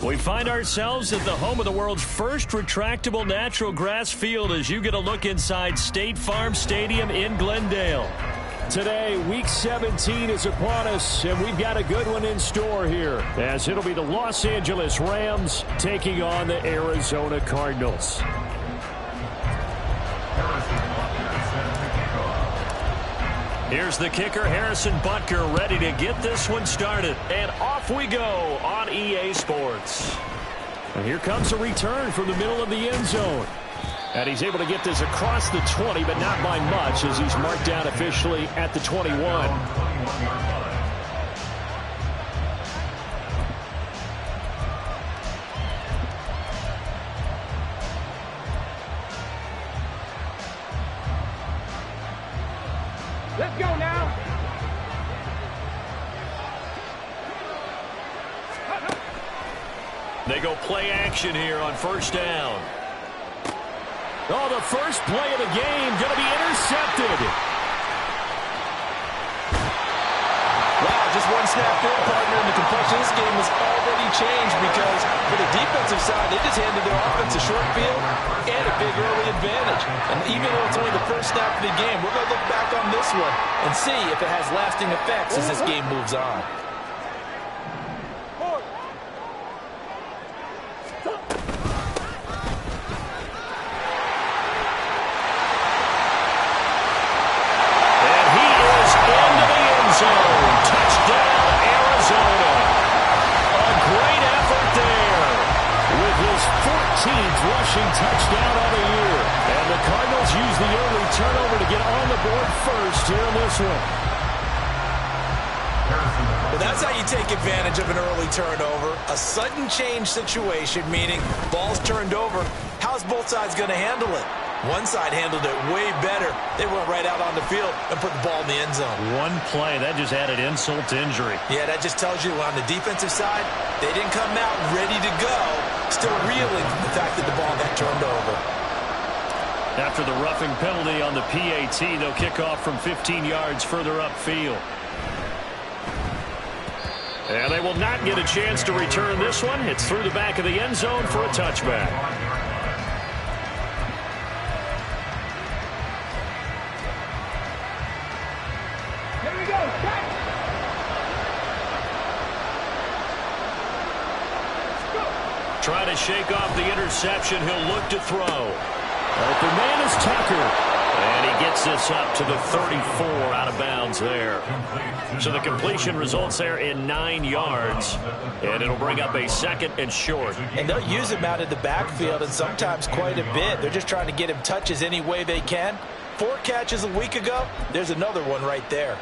We find ourselves at the home of the world's first retractable natural grass field as you get a look inside State Farm Stadium in Glendale. Today, Week 17 is upon us, and we've got a good one in store here, as it'll be the Los Angeles Rams taking on the Arizona Cardinals. Here's the kicker, Harrison Butker, ready to get this one started. And off we go on EA Sports. And here comes a return from the middle of the end zone. And he's able to get this across the 20, but not by much, as he's marked down officially at the 21. Let's go now. They go play action here on first down. Oh, the first play of the game going to be intercepted. Wow, just one snap there, partner, and the complexion of this game has already changed because for the defensive side, they just handed their offense a short field and a big early advantage. And even though it's only the first snap of the game, we're going to look back on this one and see if it has lasting effects as this game moves on. Rushing touchdown on the year. And the Cardinals use the early turnover to get on the board first here in this one. Well, that's how you take advantage of an early turnover. A sudden change situation, meaning ball's turned over. How's both sides going to handle it? One side handled it way better. They went right out on the field and put the ball in the end zone. One play, that just added insult to injury. Yeah, that just tells you on the defensive side, they didn't come out ready to go, still reeling from the fact that the ball got turned over. After the roughing penalty on the PAT, they'll kick off from 15 yards further upfield. And they will not get a chance to return this one. It's through the back of the end zone for a touchback. Trying to shake off the interception. He'll look to throw. Open man is Tucker. And he gets this up to the 34 out of bounds there. So the completion results there in 9 yards. And it'll bring up a second and short. And they'll use him out in the backfield and sometimes quite a bit. They're just trying to get him touches any way they can. 4 catches a week ago. There's another one right there.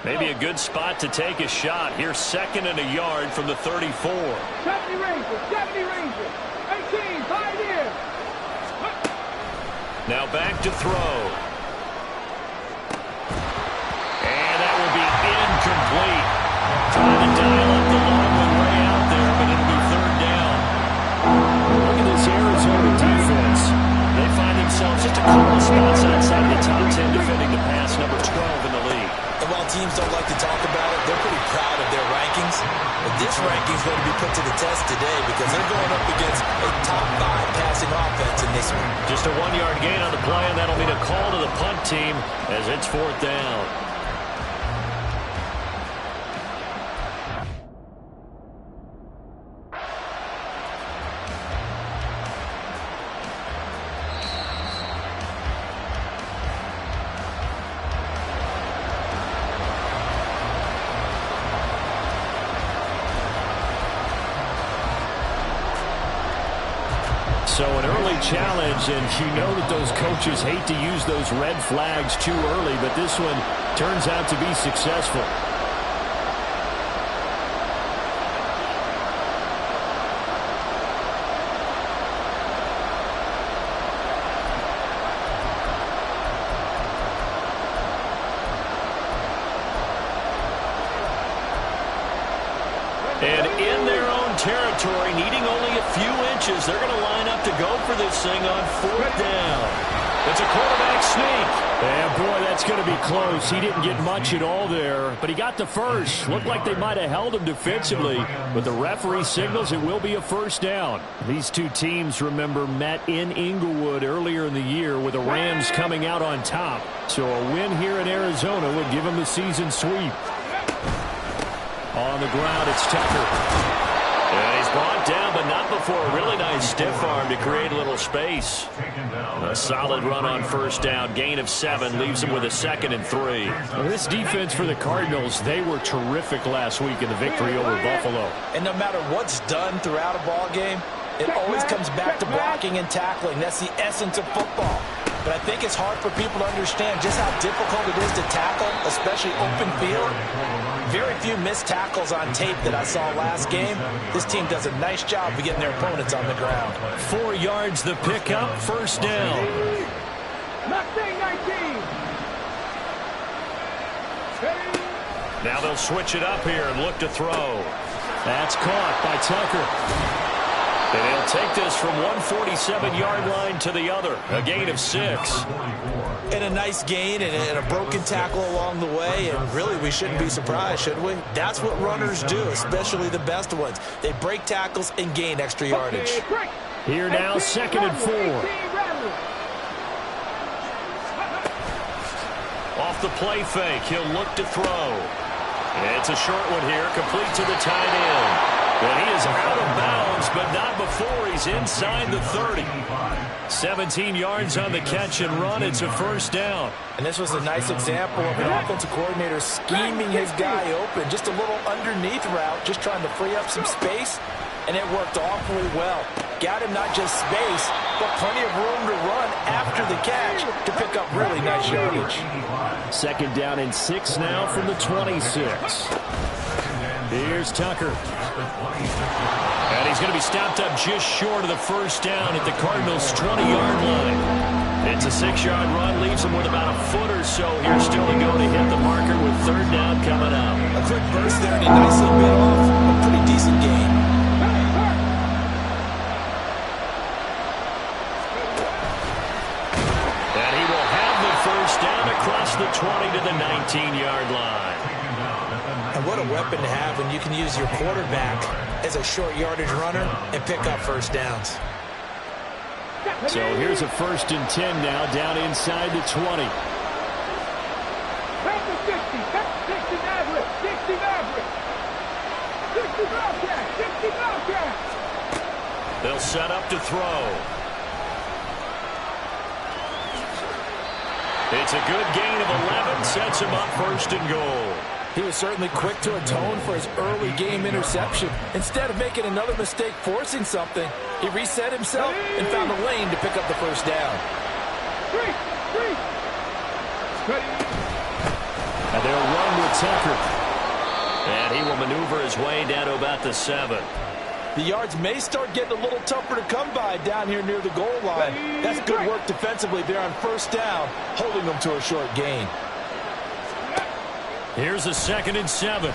Maybe a good spot to take a shot. Here's second and a yard from the 34. 70 Rangers, 18, 5 here. Now back to throw. And that will be incomplete. Trying to dial up the long one way out there, but it'll be third down. Look at this Arizona defense. They find themselves just a couple of spots outside of the top 10 defending the pass, number 12 in the league. And while teams don't like to talk about it, they're pretty proud of their rankings. But this ranking is going to be put to the test today because they're going up against a top 5 passing offense in this one. Just a 1-yard gain on the play, and that'll mean a call to the punt team as it's fourth down. So an early challenge, and you know that those coaches hate to use those red flags too early, but this one turns out to be successful. bunches. They're going to line up to go for this thing on 4th down. It's a quarterback sneak. Yeah, boy, that's going to be close. He didn't get much at all there, but he got the first. Looked like they might have held him defensively, but the referee signals it will be a 1st down. These two teams, remember, met in Inglewood earlier in the year with the Rams coming out on top. So a win here in Arizona would give them the season sweep. On the ground, it's Tucker. And he's brought down, but not before a really nice stiff arm to create a little space. A solid run on 1st down. Gain of 7 leaves him with a 2nd and 3. Well, this defense for the Cardinals, they were terrific last week in the victory over Buffalo. And no matter what's done throughout a ball game, it always comes back to blocking and tackling. That's the essence of football. But I think it's hard for people to understand just how difficult it is to tackle, especially open field. Very few missed tackles on tape that I saw last game. This team does a nice job of getting their opponents on the ground. 4 yards the pickup, 1st down. Now they'll switch it up here and look to throw. That's caught by Tucker. And he'll take this from 147-yard line to the other. A gain of 6. And a nice gain and a broken tackle along the way. And really, we shouldn't be surprised, should we? That's what runners do, especially the best ones. They break tackles and gain extra yardage. Here now, 2nd and 4. Off the play fake, he'll look to throw. It's a short one here, complete to the tight end. And he is out of bounds, but not before he's inside the 30. 17 yards on the catch and run. It's a 1st down. And this was a nice example of an offensive coordinator scheming his guy open. Just a little underneath route, just trying to free up some space. And it worked awfully well. Got him not just space, but plenty of room to run after the catch to pick up really nice yardage. 2nd down and 6 now from the 26. Here's Tucker. And he's going to be stopped up just short of the 1st down at the Cardinals' 20-yard line. It's a 6-yard run, leaves him with about a foot or so here still to go to hit the marker with 3rd down coming up. A quick burst there and he nicely bit off a pretty decent gain. And he will have the 1st down across the 20 to the 19-yard line. And what a weapon to have when you can use your quarterback as a short yardage runner and pick up 1st downs. So here's a 1st and 10 now down inside the 20. They'll set up to throw. It's a good gain of 11, sets him up 1st and goal. He was certainly quick to atone for his early game interception. Instead of making another mistake forcing something, he reset himself and found a lane to pick up the 1st down. And they'll run with Tucker. And he will maneuver his way down to about the 7. The yards may start getting a little tougher to come by down here near the goal line. That's good work defensively there on 1st down, holding them to a short gain. Here's a 2nd and 7.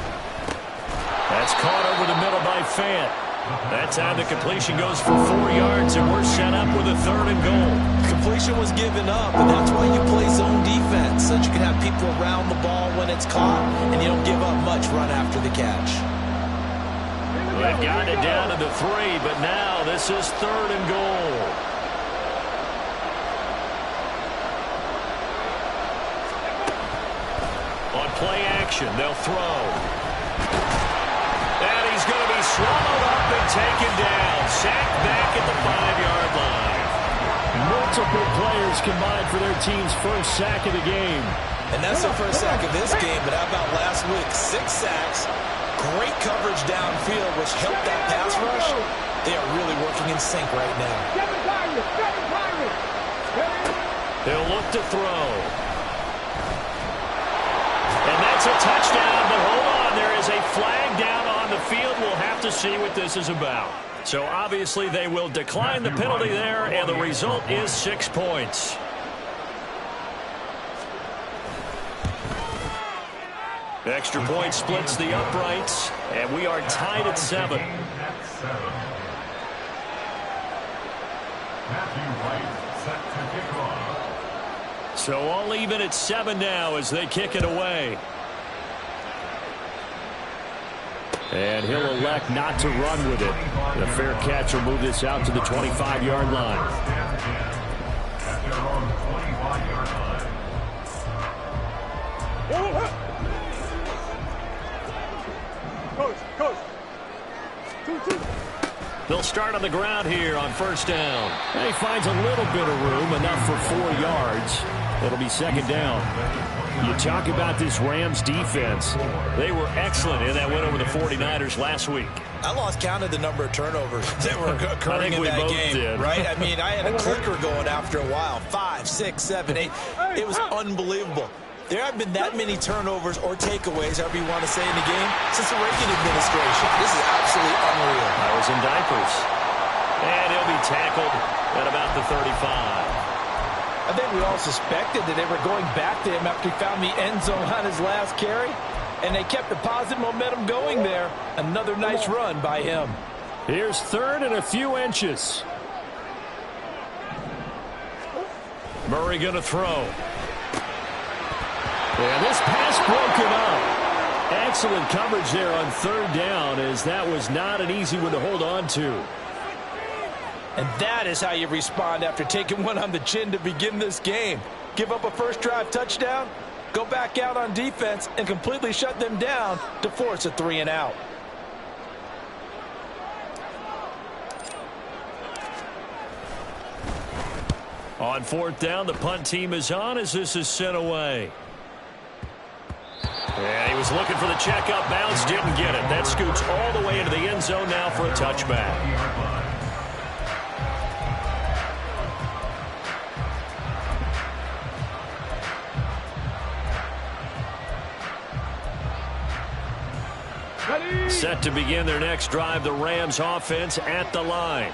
That's caught over the middle by Fant. That time the completion goes for 4 yards, and we're set up with a 3rd and goal. Completion was given up, and that's why you play zone defense, so that you can have people around the ball when it's caught, and you don't give up much run after the catch. They've gotten it down to the 3, but now this is 3rd and goal. On play action, they'll throw. And he's going to be swallowed up and taken down. Sacked back at the 5-yard line. Multiple players combined for their team's 1st sack of the game. And that's the 1st sack of this game, but how about last week? 6 sacks, great coverage downfield, which helped that pass rush. They are really working in sync right now. They'll look to throw. And that's a touchdown, but hold on, there is a flag down on the field. We'll have to see what this is about. So obviously they will decline the penalty there, and the result is 6 points. Extra point splits the uprights, and we are tied at 7. So all even at 7 now as they kick it away. And he'll elect not to run with it. The fair catch will move this out to the 25-yard line. Coach. 2-2. They'll start on the ground here on first down. And he finds a little bit of room, enough for 4 yards. It'll be second down. You talk about this Rams defense. They were excellent in that win over the 49ers last week. I lost count of the number of turnovers that were occurring in that game. Did. Right? I mean, I had a clicker going after a while. 5, 6, 7, 8. It was unbelievable. There have been that many turnovers or takeaways, however you want to say, in the game since the Reagan administration. This is absolutely unreal. I was in diapers. And he'll be tackled at about the 35. I think we all suspected that they were going back to him after he found the end zone on his last carry, and they kept the positive momentum going there. Another nice run by him. Here's third and a few inches. Murray going to throw. And this pass broken up. Excellent coverage there on third down, as that was not an easy one to hold on to. And that is how you respond after taking one on the chin to begin this game. Give up a first drive touchdown, go back out on defense, and completely shut them down to force a 3-and-out. On fourth down, the punt team is on as this is sent away. And he was looking for the checkup bounce, didn't get it. That scoots all the way into the end zone now for a touchback. Set to begin their next drive, the Rams offense at the line.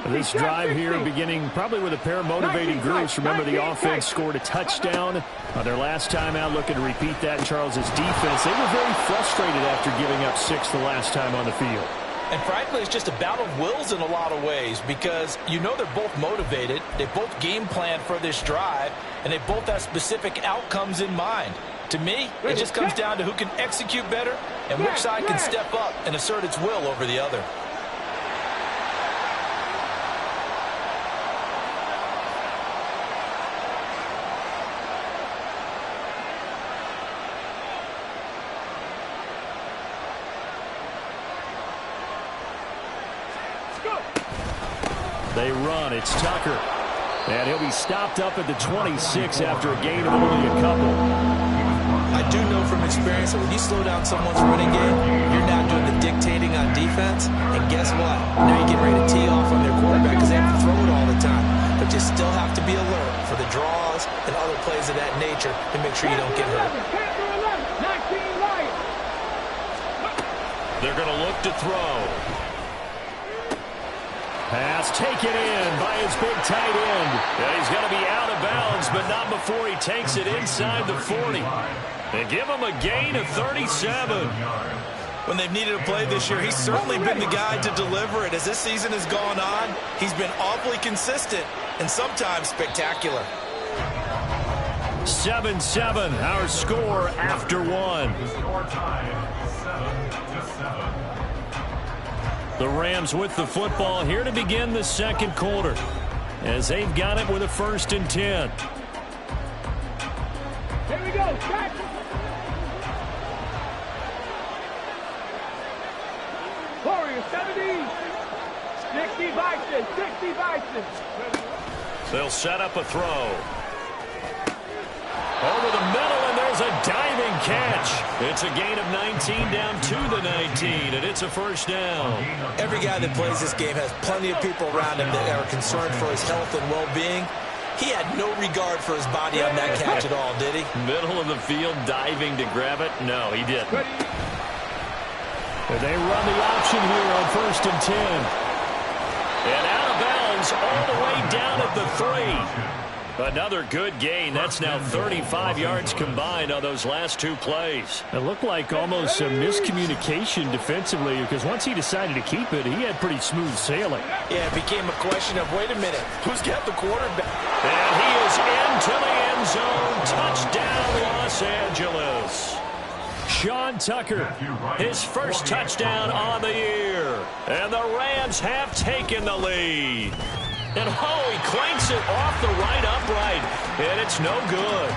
This drive here beginning probably with a pair of motivating groups. Remember, the offense scored a touchdown their last time out, looking to repeat that in Charles' defense. They were very frustrated after giving up 6 the last time on the field. And frankly, it's just a battle of wills in a lot of ways, because you know they're both motivated, they both game plan for this drive, and they both have specific outcomes in mind. To me, it just comes down to who can execute better and which side can step up and assert its will over the other. They run. It's Tucker. And he'll be stopped up at the 26 after a gain of only a couple. I do know from experience that when you slow down someone's running game, you're now doing the dictating on defense. And guess what? Now you're getting ready to tee off on their quarterback because they have to throw it all the time. But you still have to be alert for the draws and other plays of that nature to make sure you don't get hurt. They're going to look to throw. Pass taken in by his big tight end. And he's going to be out of bounds, but not before he takes it inside the 40. And give him a gain of 37. When they've needed a play this year, he's certainly been the guy to deliver it. As this season has gone on, he's been awfully consistent and sometimes spectacular. 7-7, our score after one. The Rams with the football here to begin the second quarter, as they've got it with a 1st and 10. Here we go. Back. Warriors 70. 60 Bison. 60 Bison. They'll set up a throw. Over the middle, and there's a diving catch. It's a gain of 19 down to the 19, and it's a 1st down. Every guy that plays this game has plenty of people around him that are concerned for his health and well-being. He had no regard for his body on that catch at all, did he? Middle of the field, diving to grab it? No, he didn't. They run the option here on 1st and 10. And out of bounds all the way down at the 3. Another good gain. That's now 35 yards combined on those last two plays. It looked like almost a miscommunication defensively, because once he decided to keep it, he had pretty smooth sailing. Yeah, it became a question of, wait a minute, who's got the quarterback? And he is into the end zone. Touchdown, Los Angeles. Sean Tucker, his first touchdown on the year. And the Rams have taken the lead. And he clanks it off the right upright. And it's no good.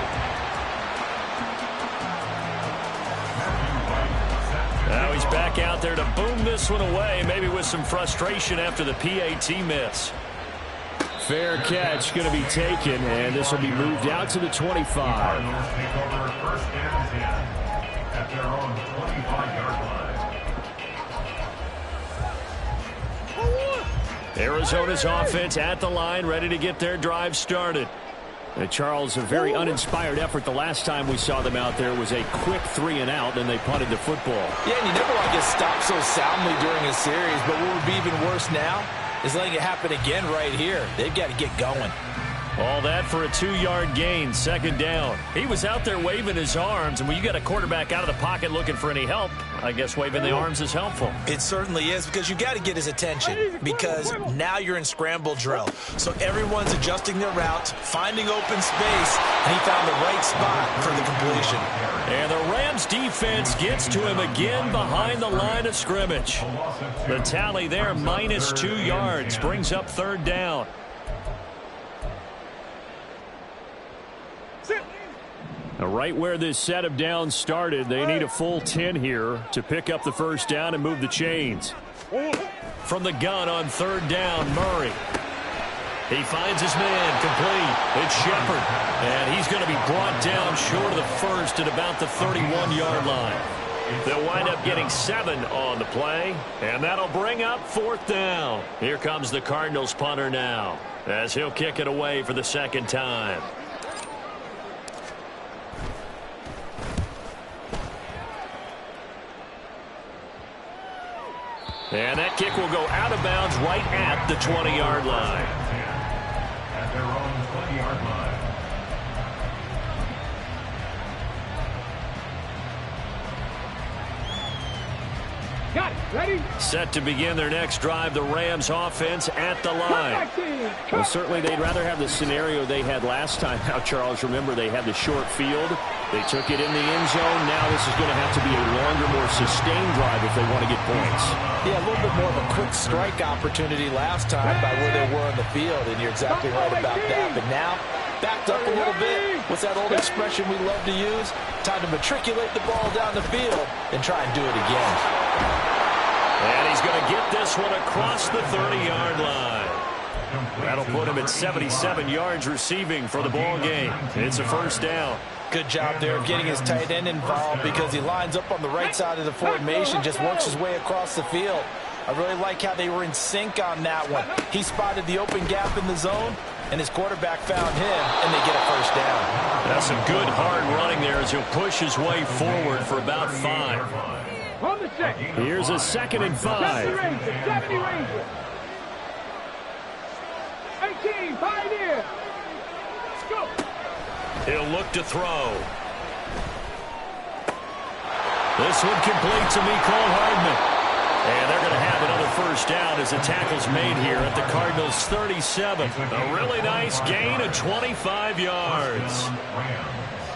Now he's back out there to boom this one away, maybe with some frustration after the PAT miss. Fair catch going to be taken, and this will be moved out to the 25. At their own 25-yard line. Arizona's offense at the line, ready to get their drive started. And Charles, a very uninspired effort the last time we saw them out there was a quick 3-and-out, and they punted the football. Yeah, and you never want to get stopped so soundly during a series, but what would be even worse now is letting it happen again right here. They've got to get going. All that for a 2-yard gain, second down. He was out there waving his arms, and when you got a quarterback out of the pocket looking for any help, I guess waving the arms is helpful. It certainly is, because you got to get his attention, because now you're in scramble drill. So everyone's adjusting their routes, finding open space, and he found the right spot for the completion. And the Rams defense gets to him again behind the line of scrimmage. The tally there, -2 yards, brings up third down. Right where this set of downs started, they need a full 10 here to pick up the first down and move the chains. From the gun on third down, Murray. He finds his man, complete. It's Shepard, and he's going to be brought down short of the first at about the 31-yard line. They'll wind up getting 7 on the play, and that'll bring up fourth down. Here comes the Cardinals punter now, as he'll kick it away for the second time. And that kick will go out of bounds right at the 20-yard line. At their own 20-yard line. Got it. Ready? Set to begin their next drive, the Rams offense at the line. Well, certainly they'd rather have the scenario they had last time. Now, Charles, remember, they had the short field. They took it in the end zone. Now this is going to have to be a longer, more sustained drive if they want to get points. Yeah, a little bit more of a quick strike opportunity last time by where they were on the field, and you're exactly right about that. But now, backed up a little bit. What's that old expression we love to use? Time to matriculate the ball down the field and try and do it again. And he's going to get this one across the 30-yard line. That'll put him at 77 yards receiving for the ball game. It's a first down. Good job there of getting his tight end involved, because he lines up on the right side of the formation, just works his way across the field. I really like how they were in sync on that one. He spotted the open gap in the zone, and his quarterback found him, and they get a first down. That's some good hard running there as he'll push his way forward for about 5. On the check. Here's a 2nd and 5. 70 Ranger. 18, Pioneer. Go. He'll look to throw. This one complete to Mecole Hardman. And they're going to have another first down as the tackle's made here at the Cardinals' 37. A really nice gain of 25 yards.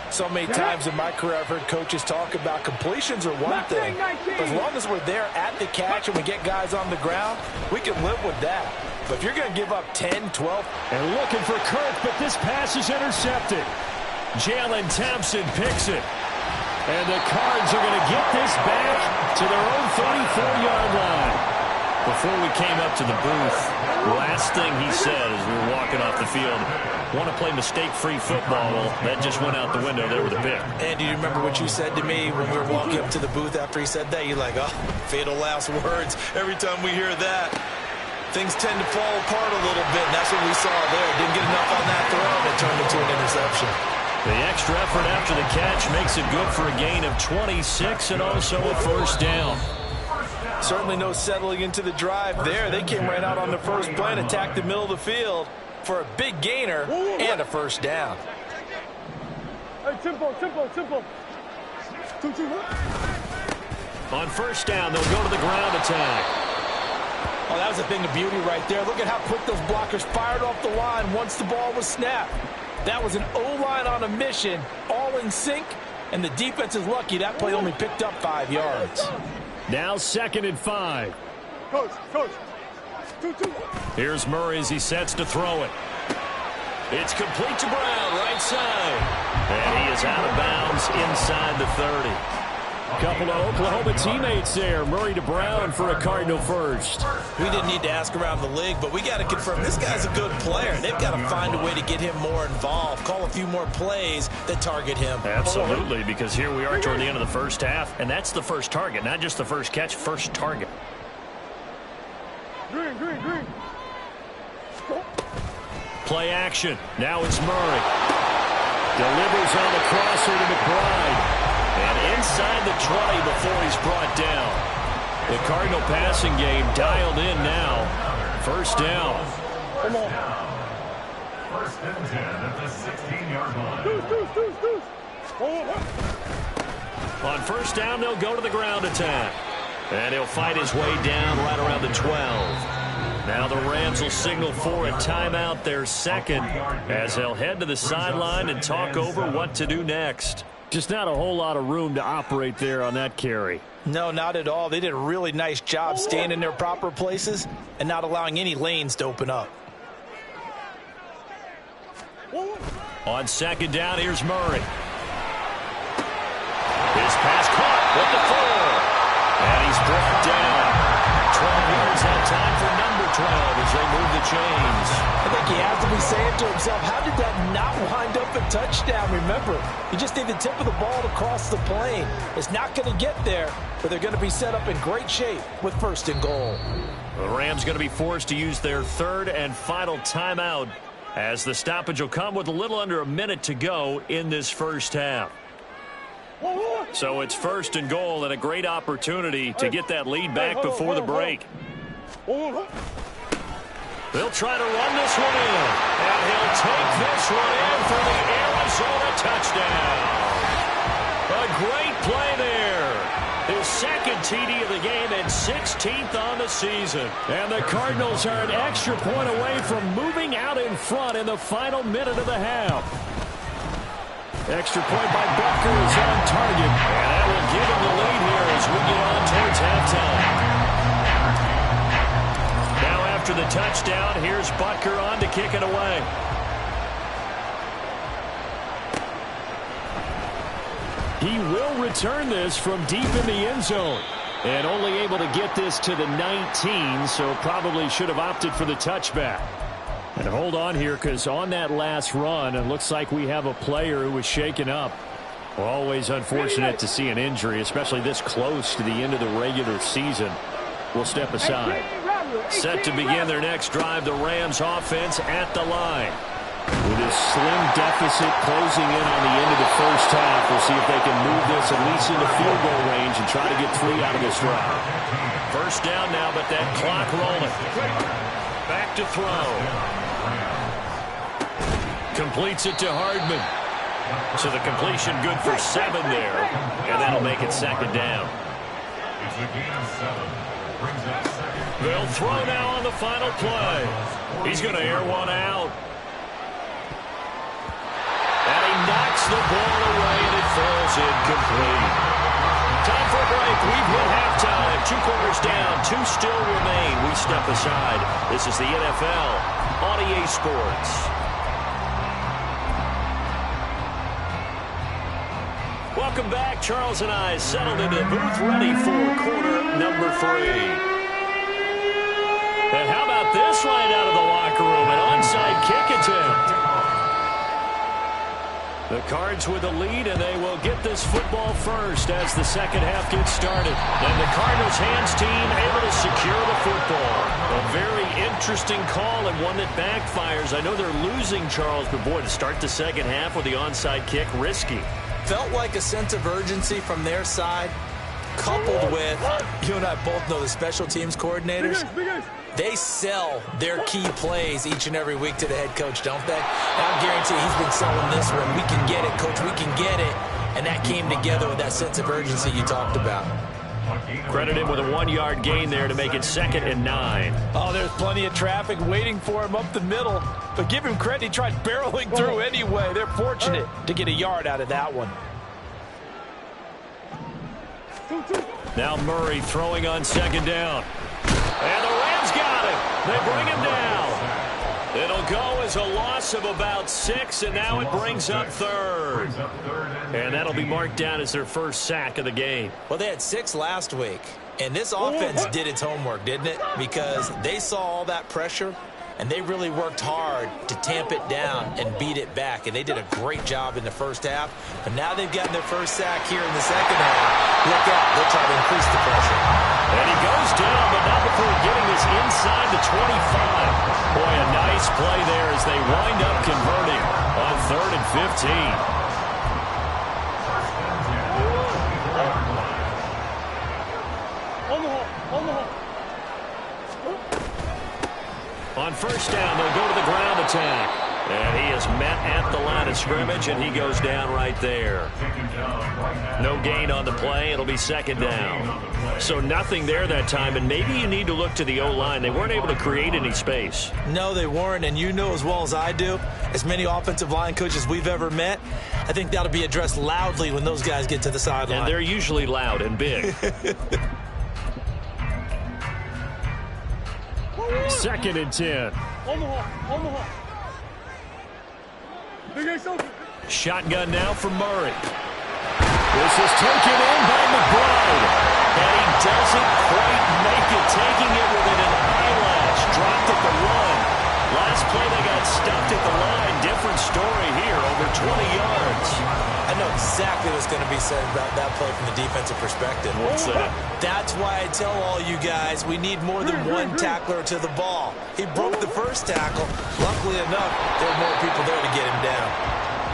So many times in my career I've heard coaches talk about completions are one thing. But as long as we're there at the catch and we get guys on the ground, we can live with that. But if you're going to give up 10, 12. And looking for Kirk, but this pass is intercepted. Jalen Thompson picks it. And the Cards are going to get this back to their own 34-yard line. Before we came up to the booth, the last thing he said as we were walking off the field, want to play mistake-free football. Well, that just went out the window there with a pick. And do you remember what you said to me when we were walking up to the booth after he said that? You're like, oh, fatal last words. Every time we hear that, things tend to fall apart a little bit, and that's what we saw there. Didn't get enough on that throw, and it turned into an interception. The extra effort after the catch makes it good for a gain of 26 and also a first down. Certainly no settling into the drive there. They came right out on the first play and attacked the middle of the field for a big gainer and a first down. Hey, tempo. On first down, they'll go to the ground attack. Oh, that was a thing of beauty right there. Look at how quick those blockers fired off the line once the ball was snapped. That was an O-line on a mission, all in sync, and the defense is lucky that play only picked up 5 yards. Now 2nd and 5. Coach. Here's Murray as he sets to throw it. It's complete to Brown, right side. And he is out of bounds inside the 30. Couple of Oklahoma teammates there. Murray to Brown for a Cardinal first. We didn't need to ask around the league, but we got to confirm this guy's a good player. They've got to find a way to get him more involved, call a few more plays that target him. Absolutely, because here we are toward the end of the first half, and that's the first target, not just the first catch, first target. Green. Play action. Now it's Murray. Delivers on the crosser to McBride. And inside the 20 before he's brought down. The Cardinal passing game dialed in now. First down. Come on. First and 10 at the 16-yard line. Deuce. On first down, they'll go to the ground attack. And he'll fight his way down right around the 12. Now the Rams will signal for a timeout, their second, as they'll head to the sideline and talk over what to do next. Just not a whole lot of room to operate there on that carry. No, not at all. They did a really nice job staying in their proper places and not allowing any lanes to open up. On second down, here's Murray. His pass caught with the 4. And he's brought down. 12 yards that time for number 12 as they move the chains. I think he has to be saying to himself, how did that not wind up a touchdown? Remember, you just need the tip of the ball to cross the plane. It's not going to get there, but they're going to be set up in great shape with first and goal. The Rams going to be forced to use their third and final timeout as the stoppage will come with a little under a minute to go in this first half. So it's first and goal and a great opportunity to get that lead back before the break. They'll try to run this one in. And he'll take this one in for the Arizona touchdown. A great play there. His second TD of the game and 16th on the season. And the Cardinals are an extra point away from moving out in front in the final minute of the half. Extra point by Butker is on target. And that will give him the lead here as we get on towards halftime. Now after the touchdown, here's Butker on to kick it away. He will return this from deep in the end zone. And only able to get this to the 19, so probably should have opted for the touchback. And hold on here, because on that last run, it looks like we have a player who was shaken up. Always unfortunate to see an injury, especially this close to the end of the regular season. We'll step aside. Set to begin their next drive, the Rams offense at the line. With a slim deficit closing in on the end of the first half, we'll see if they can move this at least into field goal range and try to get 3 out of this drive. First down now, but that clock rolling. Back to throw. Completes it to Hardman. So the completion good for 7 there. And that'll make it second down. It's a gain of 7. Brings up second. They'll throw now on the final play. He's going to air one out. And he knocks the ball away, and it falls incomplete. Time for a break. We've hit halftime. 2 quarters down. 2 still remain. We step aside. This is the NFL on EA Sports. Welcome back. Charles and I settled into the booth, ready for quarter number 3. And how about this right out of the locker room? An onside kick attempt. The Cards with the lead, and they will get this football first as the second half gets started. And the Cardinals hands team able to secure the football. A very interesting call and one that backfires. I know they're losing, Charles, but boy, to start the second half with the onside kick, risky. Felt like a sense of urgency from their side. coupled with, you and I both know the special teams coordinators, they sell their key plays each and every week to the head coach, don't they? I guarantee he's been selling this one. We can get it, coach, we can get it. And that came together with that sense of urgency you talked about. Credit him with a 1-yard gain there to make it 2nd and 9. Oh, there's plenty of traffic waiting for him up the middle. But give him credit, he tried barreling through anyway. They're fortunate to get a yard out of that one. Now Murray throwing on 2nd down. And the Rams got him. They bring him down. It'll go as a loss of about 6, and now it brings up 3rd. And that'll be marked down as their first sack of the game. Well, they had 6 last week, and this offense did its homework, didn't it? Because they saw all that pressure, and they really worked hard to tamp it down and beat it back. And they did a great job in the first half. But now they've gotten their first sack here in the second half. Look out, they'll try to increase the pressure. And he goes down, but not before getting this inside the 25. Boy, a nice play there as they wind up converting on 3rd and 15. On 1st down, they'll go to the ground attack. And he is met at the line of scrimmage, and he goes down right there. No gain on the play. It'll be 2nd down. So nothing there that time, and maybe you need to look to the O-line. They weren't able to create any space. No, they weren't, and you know as well as I do, as many offensive line coaches we've ever met, I think that'll be addressed loudly when those guys get to the sideline. And they're usually loud and big. 2nd and 10. Shotgun now for Murray. This is taken in by McBride. And he doesn't quite make it, taking it within an eyelash. Dropped at the 1. Last play they got stuffed at the line. Different story here, over 20 yards. I know exactly what's going to be said about that play from the defensive perspective. What's that? That's why I tell all you guys we need more than one tackler to the ball. He broke the first tackle. Luckily enough, there were more people there to get him down.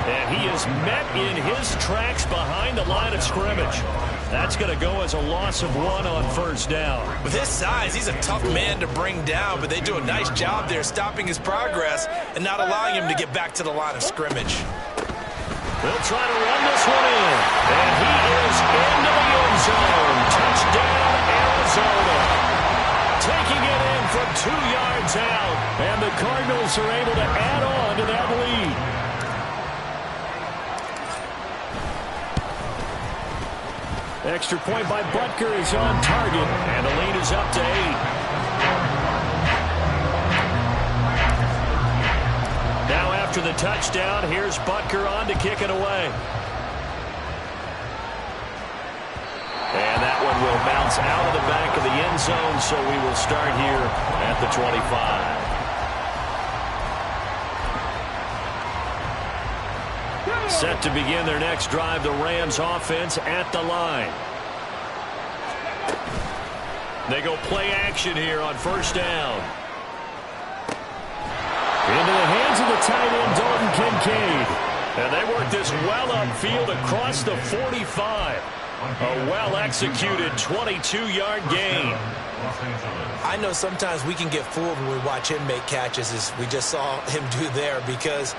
And he is met in his tracks behind the line of scrimmage. That's going to go as a loss of 1 on 1st down. With his size, he's a tough man to bring down, but they do a nice job there stopping his progress and not allowing him to get back to the line of scrimmage. They'll try to run this one in. And he is into the end zone. Touchdown, Arizona. Taking it in from 2 yards out. And the Cardinals are able to add on to that lead. Extra point by Butker is on target. And the lead is up to 8. Now after the touchdown, here's Butker on to kick it away. And that one will bounce out of the back of the end zone, so we will start here at the 25. Set to begin their next drive, the Rams offense at the line. They go play action here on 1st down. Into the hands of the tight end, Dalton Kincaid. And they work this well upfield across the 45. A well-executed 22-yard gain. I know sometimes we can get fooled when we watch him make catches, as we just saw him do there, because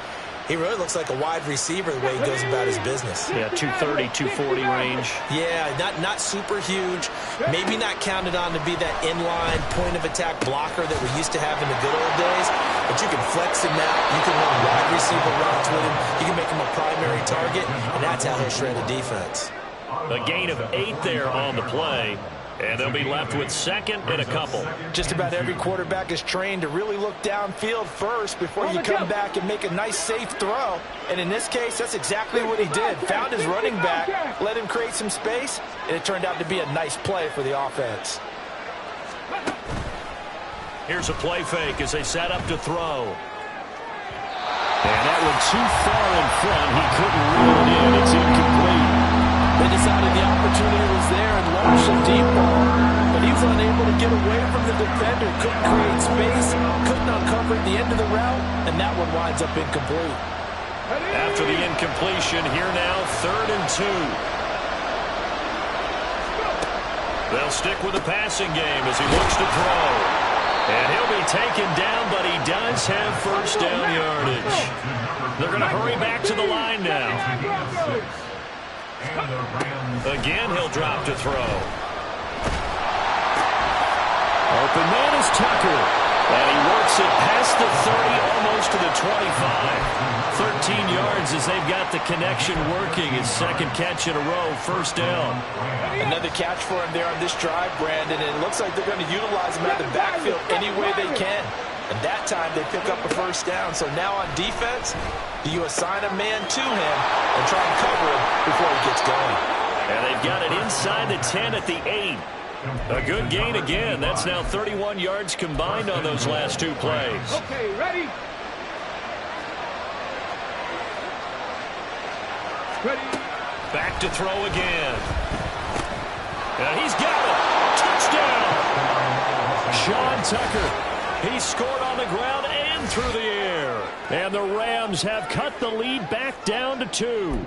he really looks like a wide receiver the way he goes about his business. Yeah, 230, 240 range. Yeah, not super huge. Maybe not counted on to be that inline point-of-attack blocker that we used to have in the good old days. But you can flex him out. You can run wide receiver routes with him. You can make him a primary target, and that's how he'll shred a defense. A gain of 8 there on the play. And they'll be left with 2nd and a couple. Just about every quarterback is trained to really look downfield first before you come back and make a nice, safe throw. And in this case, that's exactly what he did. Found his running back, let him create some space, and it turned out to be a nice play for the offense. Here's a play fake as they set up to throw. And that one too far in front. He couldn't reel it in. It's incomplete. They decided the opportunity was there and launched a deep ball, but he was unable to get away from the defender, couldn't create space, couldn't uncover the end of the route, and that one winds up incomplete. After the incompletion, here now, 3rd and 2. They'll stick with the passing game as he looks to throw. And he'll be taken down, but he does have first down yardage. They're going to hurry back to the line now. Again, he'll drop to throw. Open man is Tucker. And he works it past the 30, almost to the 25. 13 yards as they've got the connection working. His second catch in a row, first down. Another catch for him there on this drive, Brandon, and it looks like they're going to utilize him out of the backfield any way they can. And that time they pick up a first down. So now on defense, do you assign a man to him and try and cover him before he gets going? And they've got it inside the 10 at the 8. A good gain again. That's now 31 yards combined on those last two plays. Okay, ready? Ready? Back to throw again. And he's got it. Touchdown. Sean Tucker. He scored on the ground and through the air. And the Rams have cut the lead back down to 2.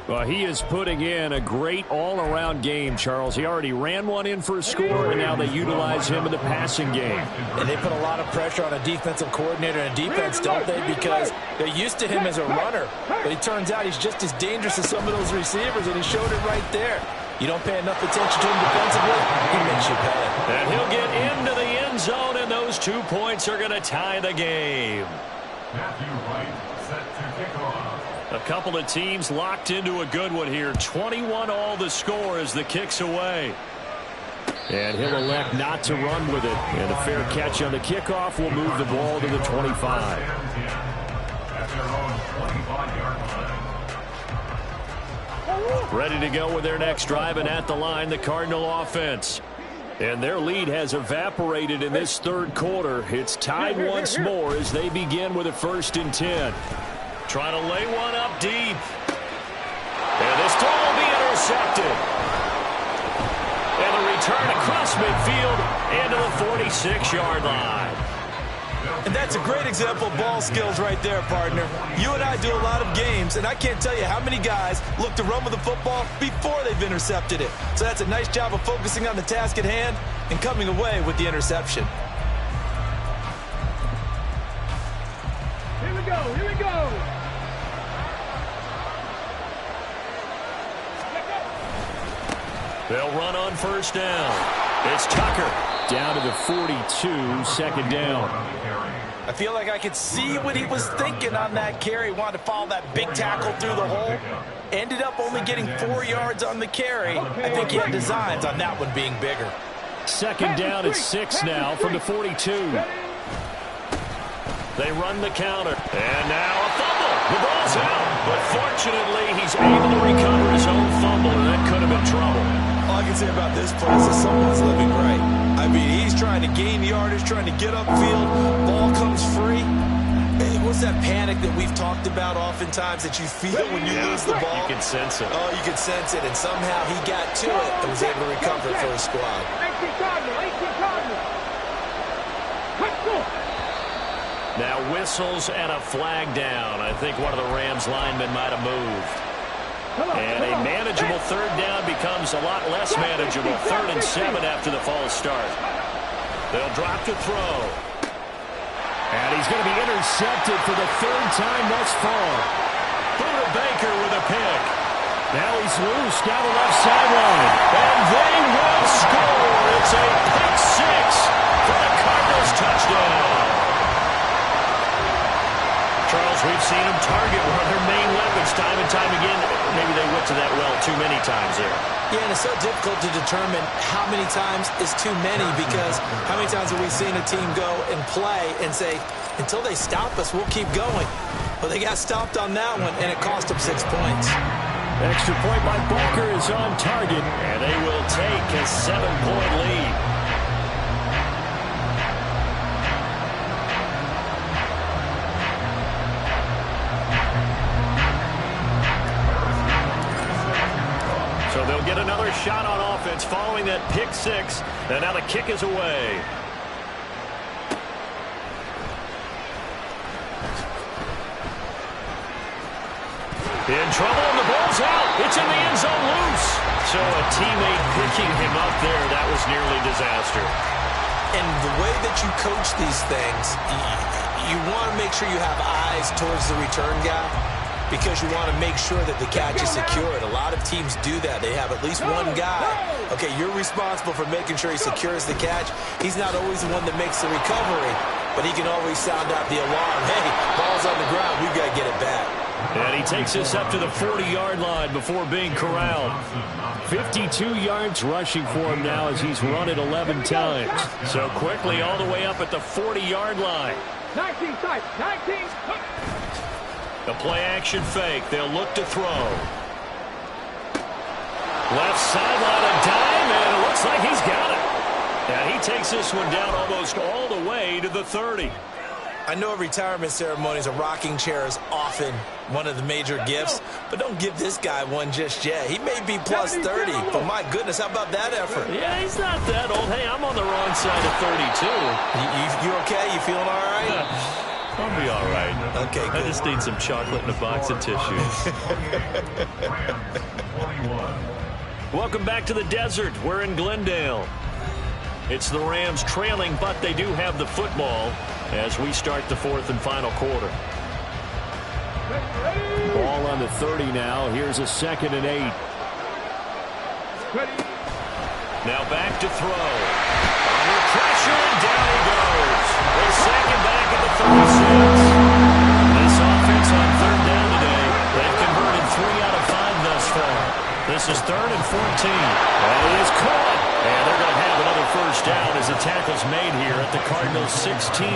Well, he is putting in a great all-around game, Charles. He already ran one in for a score, and now they utilize him in the passing game. And they put a lot of pressure on a defensive coordinator and defense, don't they? Because they're used to him as a runner. But it turns out he's just as dangerous as some of those receivers, and he showed it right there. You don't pay enough attention to him defensively, he makes you pay. And he'll get into the end zone, and those 2 points are going to tie the game. Matthew Wright set to kick off. A couple of teams locked into a good one here. 21 all the score as the kick's away. And he'll elect not to run with it. And a fair catch on the kickoff will move the ball to the 25. At their own 25-yard line. Ready to go with their next drive, and at the line, the Cardinal offense. And their lead has evaporated in this third quarter. It's tied once more as they begin with a 1st and 10. Trying to lay one up deep. And this throw will be intercepted. And a return across midfield into the 46-yard line. And that's a great example of ball skills right there, partner. You and I do a lot of games, and I can't tell you how many guys look to run with the football before they've intercepted it. So that's a nice job of focusing on the task at hand and coming away with the interception. Here we go, here we go. They'll run on first down. It's Tucker down to the 42, second down. I feel like I could see what he was thinking on that carry. Wanted to follow that big tackle through the hole. Ended up only getting 4 yards on the carry. I think he had designs on that one being bigger. Second down at 6 now from the 42. They run the counter. And now a fumble. The ball's out. But fortunately, he's able to recover his own fumble, and that could have been trouble. All I can say about this play is that someone's living right. I mean, he's trying to gain yardage, trying to get upfield. Ball comes free. What's that panic that we've talked about oftentimes that you feel when you lose the ball? You can sense it. Oh, you can sense it. And somehow he got to it and was able to recover for his squad. Now whistles and a flag down. I think one of the Rams linemen might have moved. And a manageable third down becomes a lot less manageable. 3rd and 7 after the false start. They'll drop to throw. And he's going to be intercepted for the 3rd time thus far. Buda Baker with a pick. Now he's loose down the left sideline. And they will score. It's a pick 6 for the Cardinals touchdown. Charles, we've seen them target one of their main weapons time and time again. Maybe they went to that well too many times there. Yeah, and it's so difficult to determine how many times is too many, because how many times have we seen a team go and play and say, until they stop us, we'll keep going. But they got stopped on that one, and it cost them 6 points. Extra point by Baker is on target, and they will take a 7-point lead. So they'll get another shot on offense following that pick 6. And now the kick is away. In trouble, and the ball's out. It's in the end zone loose. So a teammate picking him up there, that was nearly disaster. And the way that you coach these things, you want to make sure you have eyes towards the return guy because you want to make sure that the catch is secured. A lot of teams do that. They have at least one guy. Okay, you're responsible for making sure he secures the catch. He's not always the one that makes the recovery, but he can always sound out the alarm. Hey, ball's on the ground. We've got to get it back. And he takes us up to the 40-yard line before being corralled. 52 yards rushing for him now as he's run it 11 times. So quickly all the way up at the 40-yard line. 19 tight, 19. The play action fake. They'll look to throw. Left sideline a dime, and it looks like he's got it. And he takes this one down almost all the way to the 30. I know at retirement ceremonies, a rocking chair is often one of the major gifts, but don't give this guy one just yet. He may be plus 30, but my goodness, how about that effort? Yeah, he's not that old. Hey, I'm on the wrong side of 32. You okay? You feeling all right? I'll be all right. Okay, good. I just need some chocolate and a box of tissues. Welcome back to the desert. We're in Glendale. It's the Rams trailing, but they do have the football as we start the fourth and final quarter. Ball on the 30 now. Here's a 2nd and 8. Now back to throw. Under pressure, and down he goes. They sack him back at the 36. This offense on third down today, they've converted 3 out of 5 thus far. This is 3rd and 14. And he is caught. And they're going to have another first down as the tackle's made here at the Cardinals' 16.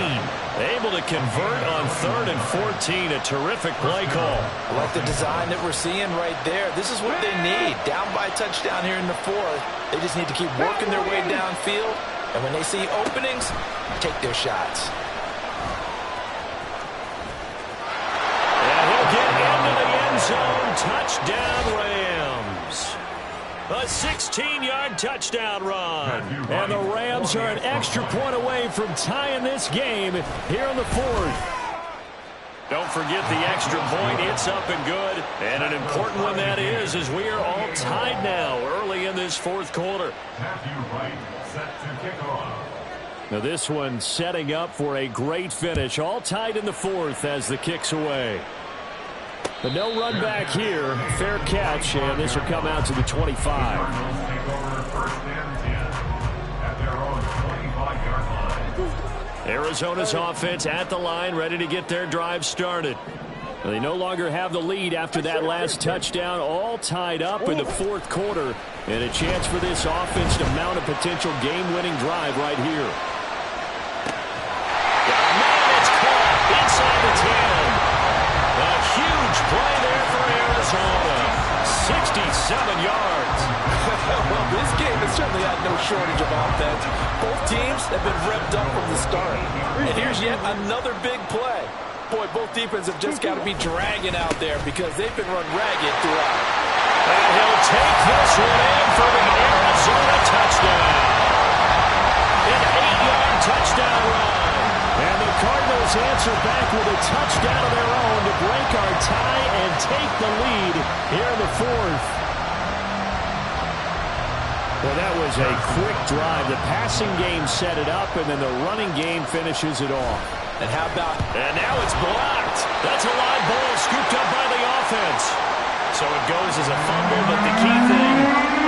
Able to convert on 3rd and 14. A terrific play call. I like the design that we're seeing right there. This is what they need. Down by a touchdown here in the 4th. They just need to keep working their way downfield. And when they see openings, take their shots. And he'll get into the end zone. Touchdown, Rams. A 16-yard touchdown run. And the Rams are an extra point away from tying this game here in the 4th. Don't forget the extra point. It's up and good. And an important one that is, as we are all tied now early in this 4th quarter. Matthew Wright set to kick off. Now this one setting up for a great finish. All tied in the 4th as the kick's away. But no run back here. Fair catch, and this will come out to the 25. Cardinals take over 1st and 10 at their own 25-yard line. Arizona's offense at the line, ready to get their drive started. They no longer have the lead after that last touchdown. All tied up in the 4th quarter. And a chance for this offense to mount a potential game-winning drive right here. Man, it's caught inside the 10. A huge play there for Arizona. 67 yards. Well, this game has certainly had no shortage of offense. Both teams have been revved up from the start. And here's yet another big play. Boy, both defenses have just got to be dragging out there because they've been run ragged throughout. And he'll take this one in for the Arizona touchdown. An 8-yard touchdown run. And the Cardinals answer back with a touchdown of their own to break our tie and take the lead here in the 4th. Well, that was a quick drive. The passing game set it up, and then the running game finishes it off. And how about... And now it's blocked. That's a live ball scooped up by the offense. So it goes as a fumble, but the key thing,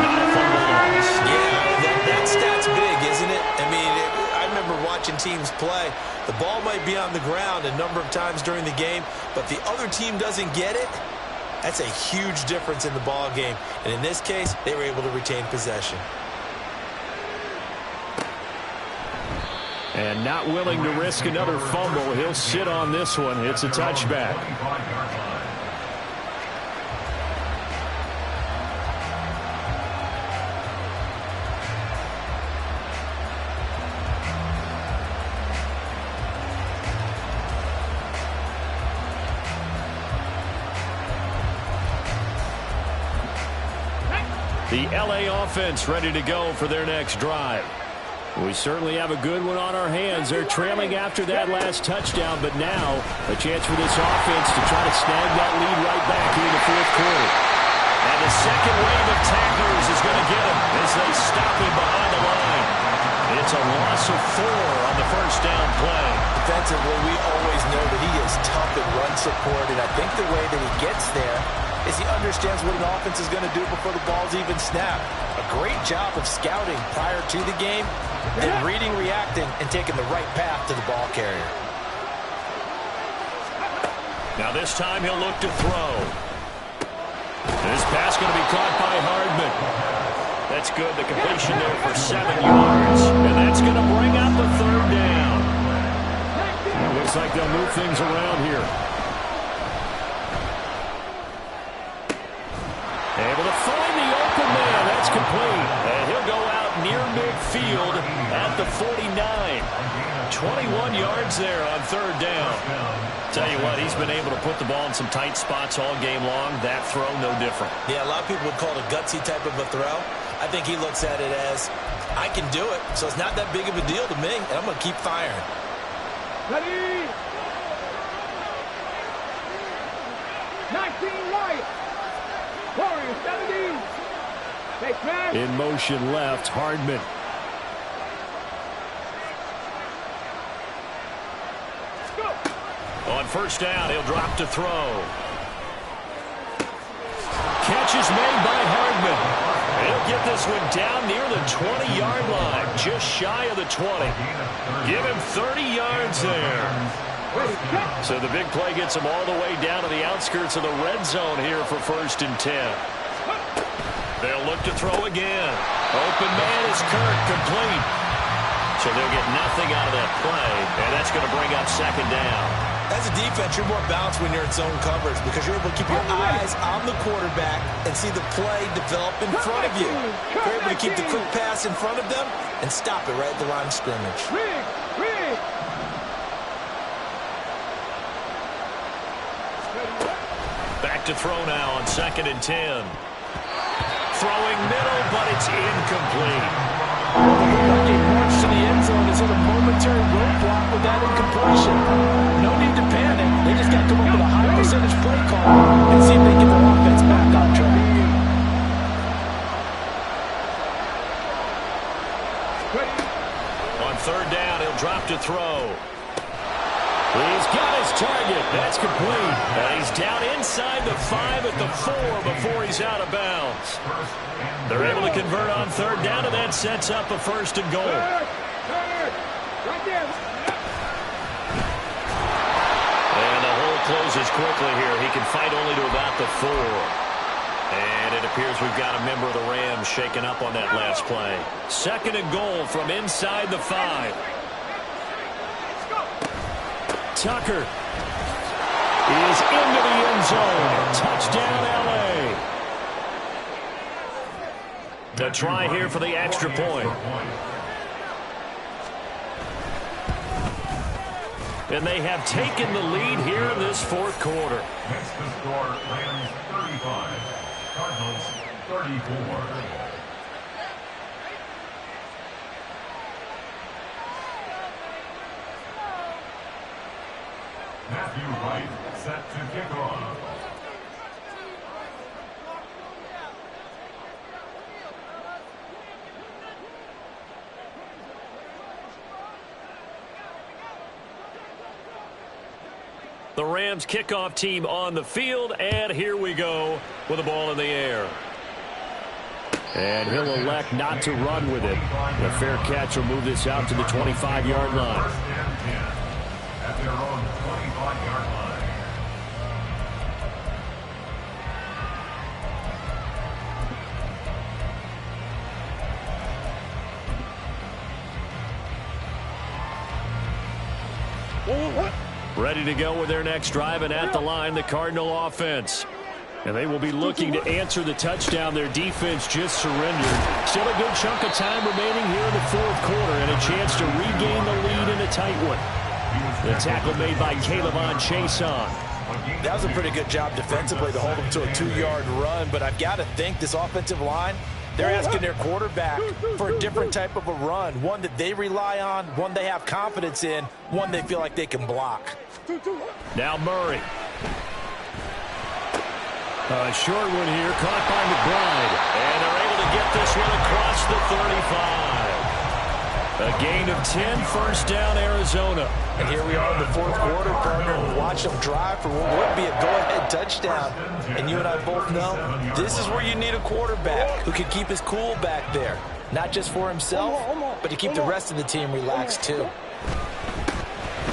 not a fumble loss. Yeah, that stat's big, isn't it? I mean, I remember watching teams play. The ball might be on the ground a number of times during the game, but the other team doesn't get it. That's a huge difference in the ball game. And in this case, they were able to retain possession. And not willing to risk another fumble. He'll sit on this one. It's a touchback. The LA offense ready to go for their next drive. We certainly have a good one on our hands. They're trailing after that last touchdown, but now a chance for this offense to try to snag that lead right back here in the 4th quarter. And a second wave of tacklers is going to get him as they stop him behind the line. It's a loss of 4 on the first down play. Defensively, we always know that he is tough in run support, and I think the way that he gets there is he understands what an offense is going to do before the ball's even snapped. A great job of scouting prior to the game, and reading, reacting, and taking the right path to the ball carrier. Now this time he'll look to throw. This pass going to be caught by Hardman. That's good. The completion there for 7 yards. And that's going to bring up the third down. Looks like they'll move things around here. Able to find the open man. That's complete. And he'll go out near midfield at the 49. 21 yards there on third down. Tell you what, he's been able to put the ball in some tight spots all game long. That throw, no different. Yeah, a lot of people would call it a gutsy type of a throw. I think he looks at it as, I can do it, so it's not that big of a deal to me, and I'm going to keep firing. Ready? 19 right. Warriors 70. Take man. In motion left, Hardman. On first down, he'll drop to throw. Catch is made by Hardman. He'll get this one down near the 20-yard line, just shy of the 20. Give him 30 yards there. So the big play gets him all the way down to the outskirts of the red zone here for 1st and 10. They'll look to throw again. Open man is Kirk, complete. So they'll get nothing out of that play, and that's going to bring up 2nd down. As a defense, you're more balanced when you're in zone coverage because you're able to keep your eyes on the quarterback and see the play develop in front of you. You're able to keep the quick pass in front of them and stop it right at the line of scrimmage. Back to throw now on 2nd and 10. Throwing middle, but it's incomplete. March to the end zone is in a momentary roadblock with that incompletion. No need to panic. They just got to come up with a high percentage play call and see if they get their offense back on track. On 3rd down, he'll drop to throw. He's got his target. That's complete. And he's down inside the 5 at the 4 before he's out of bounds. They're able to convert on 3rd down, and that sets up a 1st and goal. And the hole closes quickly here. He can fight only to about the 4. And it appears we've got a member of the Rams shaken up on that last play. 2nd and goal from inside the 5. Tucker is into the end zone. Touchdown, L.A. The try here for the extra point. And they have taken the lead here in this 4th quarter. Next to score, Rams 35, Cardinals 34. Matthew Wright set to kick off. The Rams kickoff team on the field, and here we go with the ball in the air. And he'll elect not to run with it. The fair catch will move this out to the 25-yard line. 1st and 10 at their own 25-yard line. Ready to go with their next drive, and at the line, the Cardinal offense. And they will be looking to answer the touchdown their defense just surrendered. Still a good chunk of time remaining here in the 4th quarter, and a chance to regain the lead in a tight one. The tackle made by Caleb Chason. That was a pretty good job defensively to hold him to a 2-yard run, but I've got to think this offensive line, they're asking their quarterback for a different type of a run, one that they rely on, one they have confidence in, one they feel like they can block. Now Murray. A short one here, caught by McBride. And they're able to get this one across the 35. A gain of 10, first down, Arizona. And here we are in the fourth quarter, partner. Watch them drive for what would be a go-ahead touchdown. And you and I both know this is where you need a quarterback who can keep his cool back there. Not just for himself, but to keep the rest of the team relaxed, too.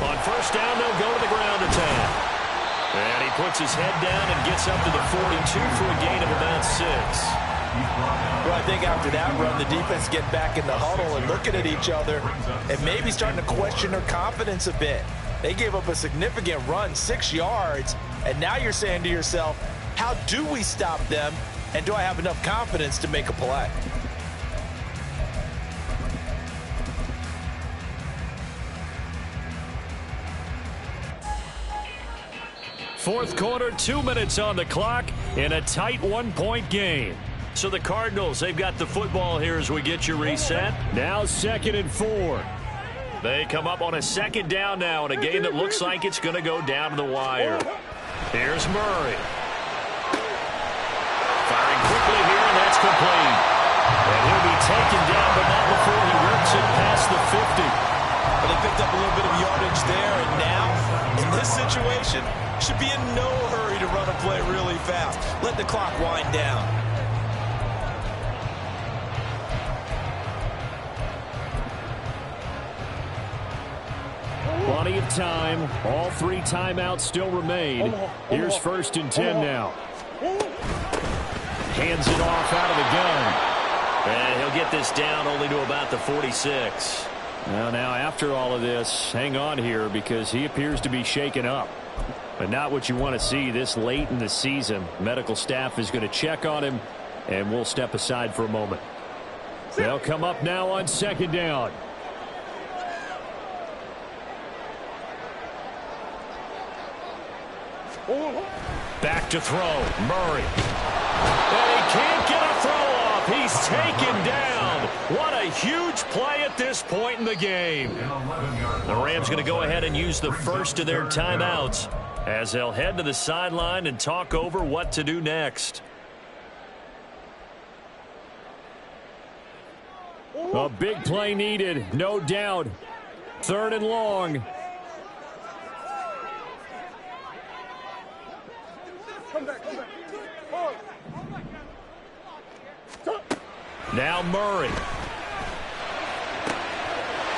On first down, they'll go to the ground attack. And he puts his head down and gets up to the 42 for a gain of about 6. Well, I think after that run, the defense get back in the huddle and looking at each other and maybe starting to question their confidence a bit. They gave up a significant run, 6 yards, and now you're saying to yourself, how do we stop them, and do I have enough confidence to make a play? Fourth quarter, 2 minutes on the clock in a tight 1-point game. So the Cardinals, they've got the football here as we get you reset. Now 2nd and 4. They come up on a second down now in a game that looks like it's going to go down to the wire. Here's Murray. Firing quickly here, and that's complete. And he'll be taken down, but not before he works it past the 50. But they picked up a little bit of yardage there, and now, in this situation, should be in no hurry to run a play really fast. Let the clock wind down. Plenty of time. All 3 timeouts still remain. Here's 1st and 10 now. Hands it off out of the gun. And he'll get this down only to about the 46. Well, now after all of this, hang on here because he appears to be shaken up. But not what you want to see this late in the season. Medical staff is going to check on him, and we'll step aside for a moment. They'll come up now on 2nd down. Back to throw. Murray. And he can't get a throw off. He's taken down. What a huge play at this point in the game. The Rams going to go ahead and use the first of their timeouts as they'll head to the sideline and talk over what to do next. A big play needed, no doubt. 3rd and long. Now Murray.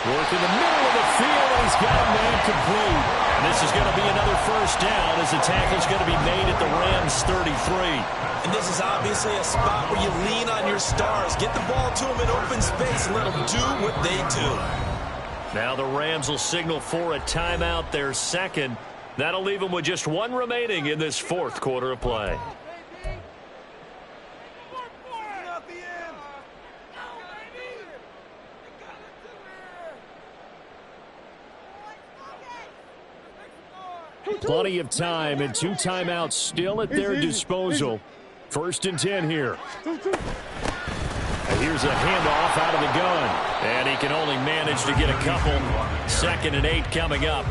Work in the middle of the field, and he's got a man complete. This is going to be another first down as the tackle's going to be made at the Rams 33. And this is obviously a spot where you lean on your stars. Get the ball to them in open space and let them do what they do. Now the Rams will signal for a timeout, their 2nd. That'll leave them with just 1 remaining in this 4th quarter of play. Plenty of time and 2 timeouts still at their disposal. 1st and 10 here. And here's a handoff out of the gun. And he can only manage to get a couple. 2nd and 8 coming up.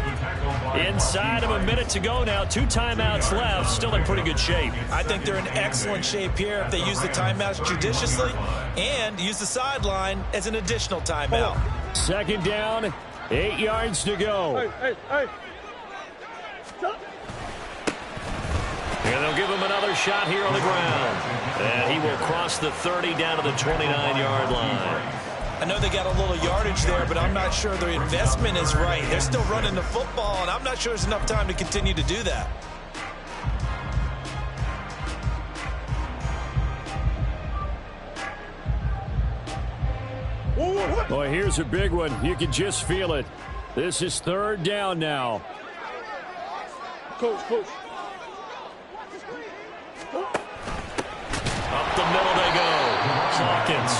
Inside of a minute to go now. 2 timeouts left. Still in pretty good shape. I think they're in excellent shape here if they use the timeouts judiciously and use the sideline as an additional timeout. 2nd down, 8 yards to go. And they'll give him another shot here on the ground. And he will cross the 30 down to the 29-yard line. I know they got a little yardage there, but I'm not sure their investment is right. They're still running the football, and I'm not sure there's enough time to continue to do that. Boy, here's a big one. You can just feel it. This is 3rd down now. Coach. Up the middle they go. Hawkins.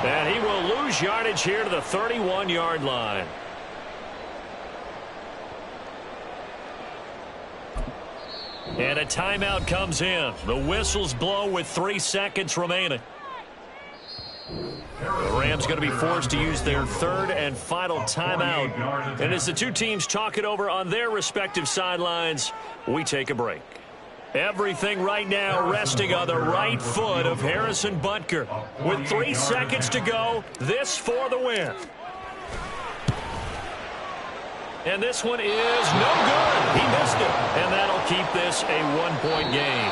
And he will lose yardage here to the 31-yard line. And a timeout comes in. The whistles blow with 3 seconds remaining. The Rams going to be forced to use their 3rd and final timeout. And as the 2 teams talk it over on their respective sidelines, we take a break. Everything right now resting on the right foot of Harrison Butker. With 3 seconds to go, this for the win. And this one is no good. He missed it. And that'll keep this a 1-point game.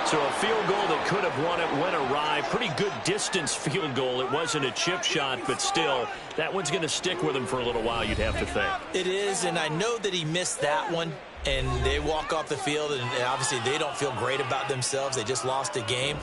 So a field goal that could have won it went awry. Pretty good distance field goal. It wasn't a chip shot, but still, that one's going to stick with him for a little while, you'd have to think. It is, and I know that he missed that one. And they walk off the field, and obviously they don't feel great about themselves. They just lost a game.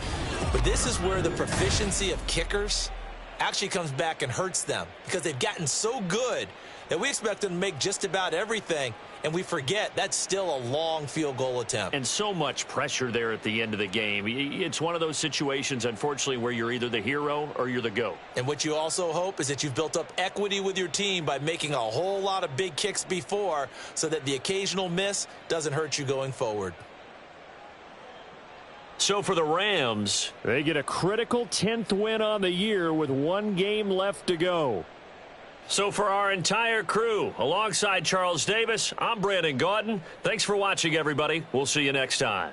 But this is where the proficiency of kickers actually comes back and hurts them, because they've gotten so good that we expect them to make just about everything, and we forget that's still a long field goal attempt. And so much pressure there at the end of the game. It's one of those situations, unfortunately, where you're either the hero or you're the GOAT. And what you also hope is that you've built up equity with your team by making a whole lot of big kicks before, so that the occasional miss doesn't hurt you going forward. So for the Rams, they get a critical 10th win on the year with 1 game left to go. So for our entire crew, alongside Charles Davis, I'm Brandon Gaudin. Thanks for watching, everybody. We'll see you next time.